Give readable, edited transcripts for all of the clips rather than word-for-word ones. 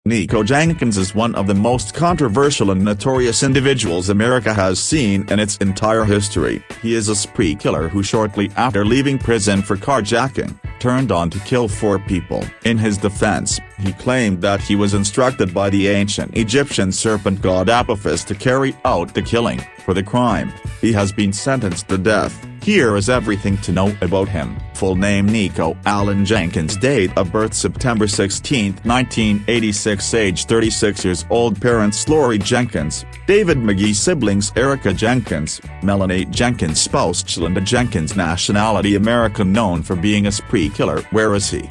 Nikko Jenkins is one of the most controversial and notorious individuals America has seen in its entire history. He is a spree killer who shortly after leaving prison for carjacking, turned on to kill 4 people. In his defense, he claimed that he was instructed by the ancient Egyptian serpent god Apophis to carry out the killing. For the crime, he has been sentenced to death. Here is everything to know about him. Full name: Nikko Allen Jenkins. Date of birth: September 16, 1986. Age 36 years old. Parents: Lori Jenkins, David McGee. Siblings: Erica Jenkins, Melanie Jenkins. Spouse: Chilinda Jenkins. Nationality: American. Known for being a spree killer. Where is he?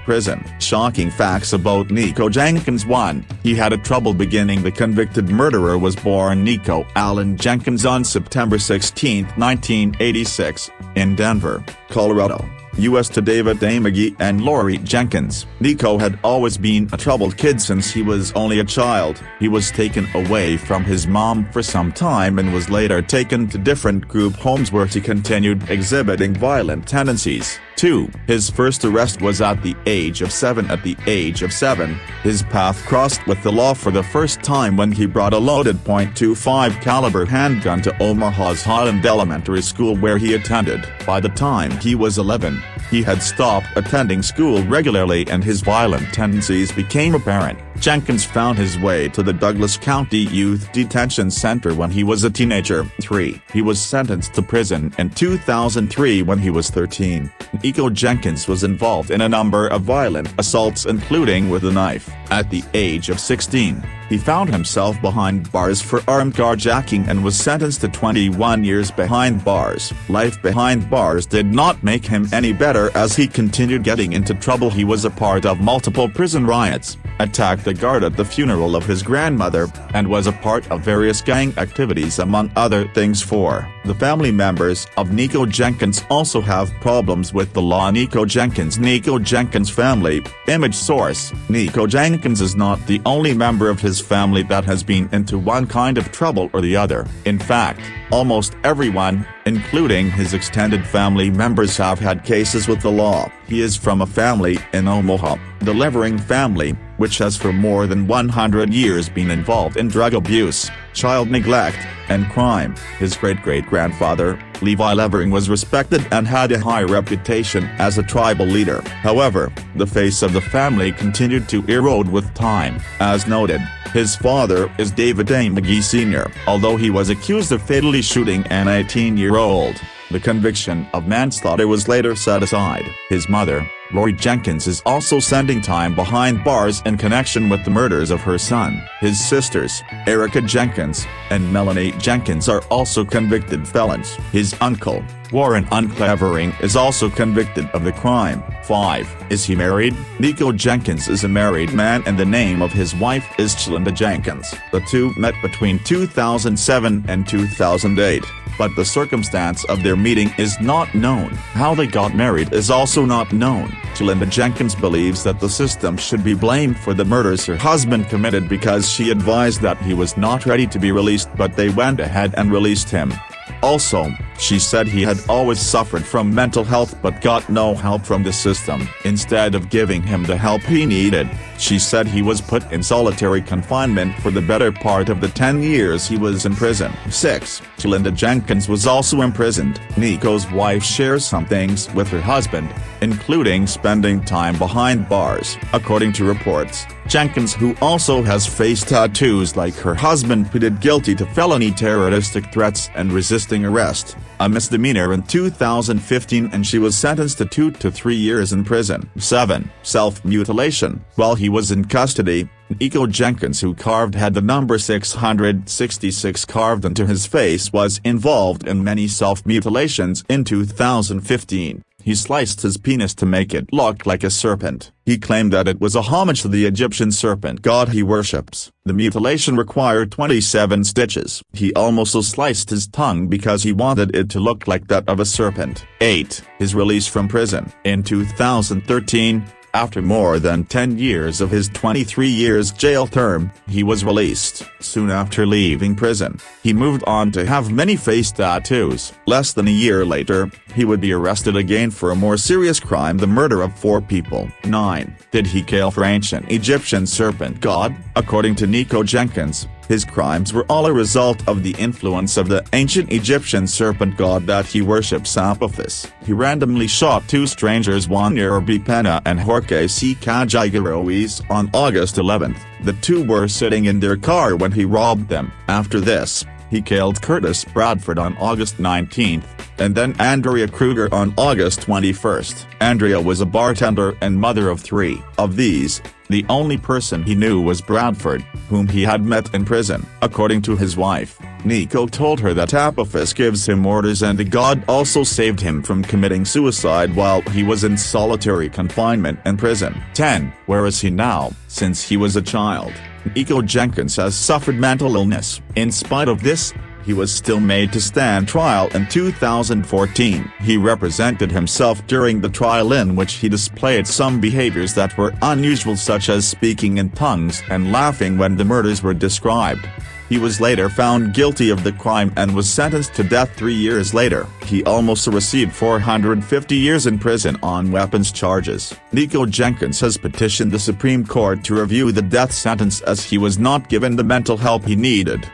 Prison. Shocking facts about Nikko Jenkins. 1. He had a trouble beginning. The convicted murderer was born Nikko Allen Jenkins on September 16, 1986, in Denver, Colorado, U.S. to David A. McGee and Lori Jenkins. Nikko had always been a troubled kid since he was only a child. He was taken away from his mom for some time and was later taken to different group homes where he continued exhibiting violent tendencies. 2. His first arrest was at the age of 7. At the age of 7, his path crossed with the law for the first time when he brought a loaded .25 caliber handgun to Omaha's Highland Elementary School where he attended. By the time he was 11, he had stopped attending school regularly and his violent tendencies became apparent. Jenkins found his way to the Douglas County Youth Detention Center when he was a teenager. 3. He was sentenced to prison in 2003 when he was 13. Nikko Jenkins was involved in a number of violent assaults including with a knife. At the age of 16, he found himself behind bars for armed carjacking and was sentenced to 21 years behind bars. Life behind bars did not make him any better as he continued getting into trouble. He was a part of multiple prison riots, attacked a guard at the funeral of his grandmother, and was a part of various gang activities among other things. 4. The family members of Nikko Jenkins also have problems with the law. Nikko Jenkins family. Image source: Nikko Jenkins is not the only member of his family that has been into one kind of trouble or the other. In fact, almost everyone, including his extended family members, have had cases with the law. He is from a family in Omaha, the Levering family, which has for more than 100 years been involved in drug abuse, child neglect, and crime. His great-great-grandfather, Levi Levering, was respected and had a high reputation as a tribal leader. However, the face of the family continued to erode with time. As noted, his father is David A. McGee Sr., although he was accused of fatally shooting an 18-year-old. The conviction of manslaughter was later set aside. His mother, Lori Jenkins, is also spending time behind bars in connection with the murders of her son. His sisters, Erica Jenkins and Melanie Jenkins, are also convicted felons. His uncle, Warren Levering, is also convicted of the crime. 5. Is he married? Nikko Jenkins is a married man and the name of his wife is Chilinda Jenkins. The two met between 2007 and 2008. But the circumstance of their meeting is not known. How they got married is also not known. Chilinda Jenkins believes that the system should be blamed for the murders her husband committed because she advised that he was not ready to be released, but they went ahead and released him. Also, she said he had always suffered from mental health but got no help from the system. Instead of giving him the help he needed, she said he was put in solitary confinement for the better part of the 10 years he was in prison. 6. Chilinda Jenkins was also imprisoned. Nikko's wife shares some things with her husband, including spending time behind bars. According to reports, Jenkins, who also has face tattoos like her husband, pleaded guilty to felony terroristic threats and resisting arrest, a misdemeanor, in 2015, and she was sentenced to 2 to 3 years in prison. 7. Self-mutilation. While he was in custody, Nikko Jenkins, who had the number 666 carved into his face, was involved in many self-mutilations. In 2015, he sliced his penis to make it look like a serpent. He claimed that it was a homage to the Egyptian serpent god he worships. The mutilation required 27 stitches. He also sliced his tongue because he wanted it to look like that of a serpent. 8. His release from prison. In 2013, After more than 10 years of his 23 years jail term, he was released. Soon after leaving prison, he moved on to have many face tattoos. Less than a year later, he would be arrested again for a more serious crime: the murder of 4 people. 9. Did he kill for ancient Egyptian serpent god? According to Nikko Jenkins, his crimes were all a result of the influence of the ancient Egyptian serpent god that he worships, Apophis. He randomly shot 2 strangers, Wanir Bipena and Jorge C. Cajigaroes, on August 11. The 2 were sitting in their car when he robbed them. After this, he killed Curtis Bradford on August 19, and then Andrea Kruger on August 21. Andrea was a bartender and mother of 3. Of these, the only person he knew was Bradford, whom he had met in prison. According to his wife, Nikko told her that Apophis gives him orders and the god also saved him from committing suicide while he was in solitary confinement in prison. 10. Where is he now? Since he was a child, Nikko Jenkins has suffered mental illness. In spite of this, he was still made to stand trial in 2014. He represented himself during the trial, in which he displayed some behaviors that were unusual, such as speaking in tongues and laughing when the murders were described. He was later found guilty of the crime and was sentenced to death 3 years later. He almost received 450 years in prison on weapons charges. Nikko Jenkins has petitioned the Supreme Court to review the death sentence as he was not given the mental help he needed.